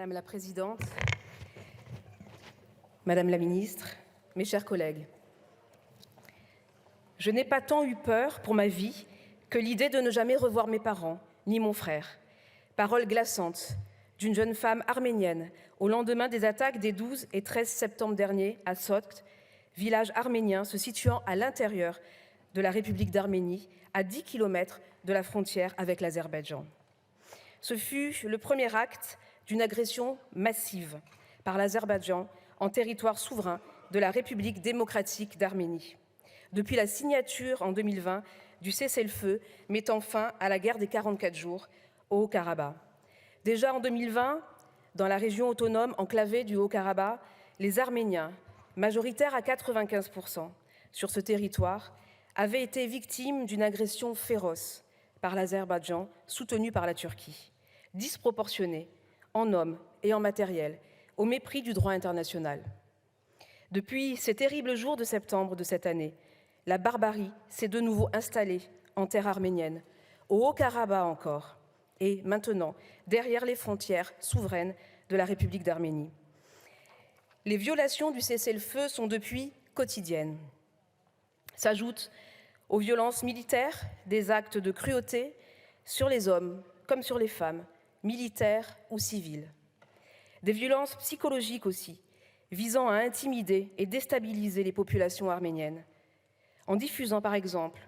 Madame la Présidente, Madame la Ministre, mes chers collègues. Je n'ai pas tant eu peur pour ma vie que l'idée de ne jamais revoir mes parents, ni mon frère. Paroles glaçantes d'une jeune femme arménienne au lendemain des attaques des 12 et 13 septembre dernier à Sot, village arménien se situant à l'intérieur de la République d'Arménie, à 10 km de la frontière avec l'Azerbaïdjan. Ce fut le premier acte d'une agression massive par l'Azerbaïdjan en territoire souverain de la République démocratique d'Arménie. Depuis la signature en 2020 du cessez-le-feu mettant fin à la guerre des 44 jours au Haut-Karabakh. Déjà en 2020, dans la région autonome enclavée du Haut-Karabakh, les Arméniens, majoritaires à 95% sur ce territoire, avaient été victimes d'une agression féroce par l'Azerbaïdjan, soutenue par la Turquie, disproportionnée en hommes et en matériel, au mépris du droit international. Depuis ces terribles jours de septembre de cette année, la barbarie s'est de nouveau installée en terre arménienne, au Haut-Karabakh encore, et maintenant derrière les frontières souveraines de la République d'Arménie. Les violations du cessez-le-feu sont depuis quotidiennes. S'ajoutent aux violences militaires des actes de cruauté sur les hommes comme sur les femmes, militaires ou civiles. Des violences psychologiques aussi, visant à intimider et déstabiliser les populations arméniennes, en diffusant par exemple,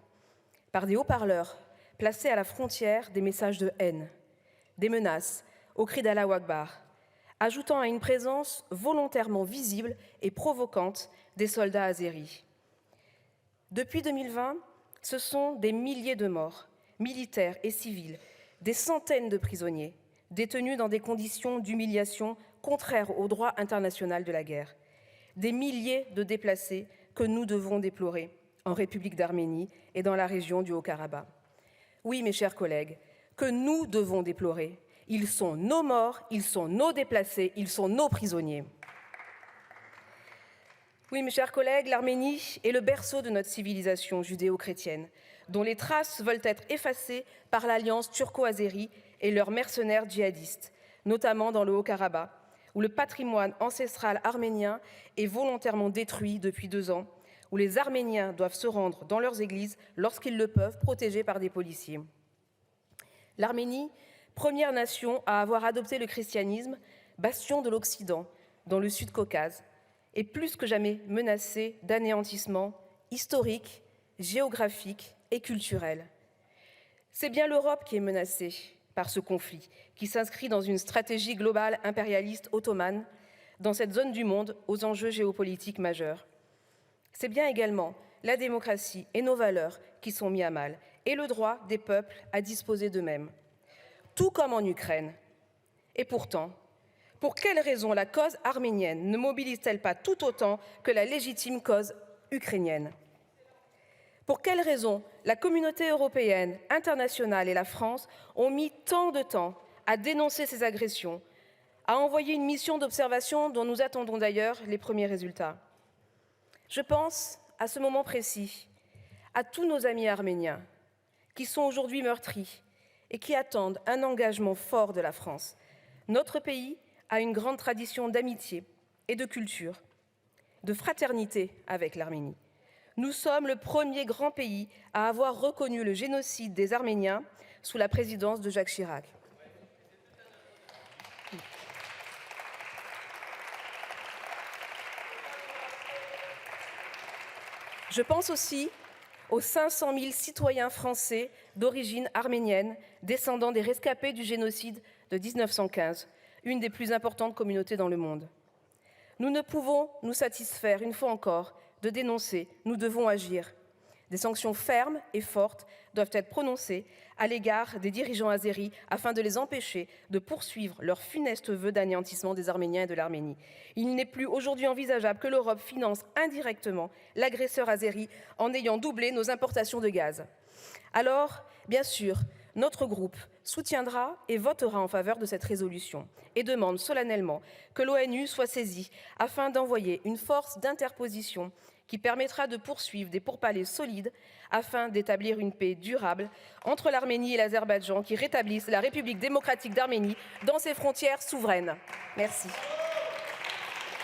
par des haut-parleurs placés à la frontière, des messages de haine, des menaces au cri d'Allahu Akbar, ajoutant à une présence volontairement visible et provocante des soldats azéris. Depuis 2020, ce sont des milliers de morts, militaires et civils, des centaines de prisonniers, détenus dans des conditions d'humiliation contraires au droit international de la guerre, des milliers de déplacés que nous devons déplorer en République d'Arménie et dans la région du Haut-Karabakh. Oui, mes chers collègues, que nous devons déplorer. Ils sont nos morts, ils sont nos déplacés, ils sont nos prisonniers. Oui, mes chers collègues, l'Arménie est le berceau de notre civilisation judéo-chrétienne, dont les traces veulent être effacées par l'alliance turco-azérie et leurs mercenaires djihadistes, notamment dans le Haut-Karabakh, où le patrimoine ancestral arménien est volontairement détruit depuis 2 ans, où les Arméniens doivent se rendre dans leurs églises lorsqu'ils le peuvent, protégés par des policiers. L'Arménie, première nation à avoir adopté le christianisme, bastion de l'Occident, dans le Sud-Caucase, est plus que jamais menacée d'anéantissement historique, géographique et culturel. C'est bien l'Europe qui est menacée par ce conflit, qui s'inscrit dans une stratégie globale impérialiste ottomane, dans cette zone du monde aux enjeux géopolitiques majeurs. C'est bien également la démocratie et nos valeurs qui sont mis à mal, et le droit des peuples à disposer d'eux-mêmes, tout comme en Ukraine. Et pourtant, pour quelles raisons la cause arménienne ne mobilise-t-elle pas tout autant que la légitime cause ukrainienne? Pour quelles raisons la communauté européenne, internationale et la France ont mis tant de temps à dénoncer ces agressions, à envoyer une mission d'observation dont nous attendons d'ailleurs les premiers résultats? Je pense, à ce moment précis, à tous nos amis arméniens qui sont aujourd'hui meurtris et qui attendent un engagement fort de la France. Notre pays a une grande tradition d'amitié et de culture, de fraternité avec l'Arménie. Nous sommes le premier grand pays à avoir reconnu le génocide des Arméniens sous la présidence de Jacques Chirac. Je pense aussi aux 500 000 citoyens français d'origine arménienne, descendants des rescapés du génocide de 1915, une des plus importantes communautés dans le monde. Nous ne pouvons nous satisfaire, une fois encore, de dénoncer, nous devons agir. Des sanctions fermes et fortes doivent être prononcées à l'égard des dirigeants azéris afin de les empêcher de poursuivre leur funeste vœu d'anéantissement des Arméniens et de l'Arménie. Il n'est plus aujourd'hui envisageable que l'Europe finance indirectement l'agresseur azéri en ayant doublé nos importations de gaz. Alors, bien sûr, notre groupe soutiendra et votera en faveur de cette résolution et demande solennellement que l'ONU soit saisie afin d'envoyer une force d'interposition qui permettra de poursuivre des pourparlers solides afin d'établir une paix durable entre l'Arménie et l'Azerbaïdjan qui rétablisse la République démocratique d'Arménie dans ses frontières souveraines. Merci.